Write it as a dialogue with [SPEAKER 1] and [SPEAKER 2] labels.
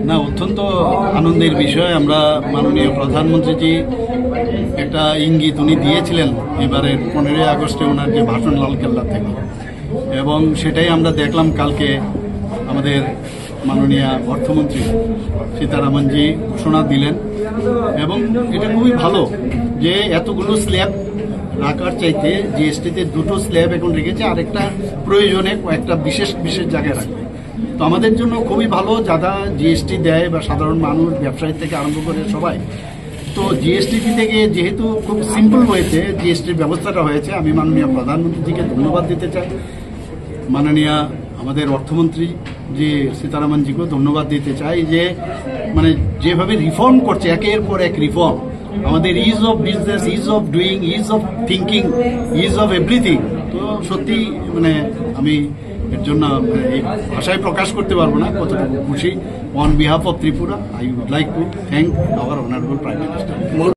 [SPEAKER 1] না, অত্যন্ত আনন্দের বিষয়। আমরা মাননীয় প্রধানমন্ত্রীজি একটা ইঙ্গিত উনি দিয়েছিলেন এবারের 15ই আগস্টে ওনার যে ভাষণ লালকেল্লা থেকে, এবং সেটাই আমরা দেখলাম কালকে আমাদের মাননীয় অর্থমন্ত্রী সীতারামনজি ঘোষণা দিলেন। এবং এটা খুবই ভালো যে এতগুলো স্ল্যাব রাখার চাইতে জিএসটিতে দুটো স্ল্যাব এখন রেখেছে, আরেকটা প্রয়োজনে কয়েকটা বিশেষ জায়গায় রাখবে। তো আমাদের জন্য খুবই ভালো যারা জিএসটি দেয় বা সাধারণ মানুষ, ব্যবসায়ী থেকে আরম্ভ করে সবাই। তো জিএসটি থেকে যেহেতু খুব সিম্পল হয়েছে জিএসটির ব্যবস্থাটা হয়েছে, আমি মাননীয় প্রধানমন্ত্রীজিকে ধন্যবাদ দিতে চাই। মাননীয় আমাদের অর্থমন্ত্রী যে সীতারামনজিকেও ধন্যবাদ দিতে চাই যে মানে যেভাবে রিফর্ম করছে, একের পর এক রিফর্ম, আমাদের is of business, is of doing, is of thinking, is of everything. তো সত্যি মানে আমি এর জন্য এই ভাষায় প্রকাশ করতে পারবো না কতটুকু খুশি। On behalf of Tripura I would like to thank our honourable prime minister.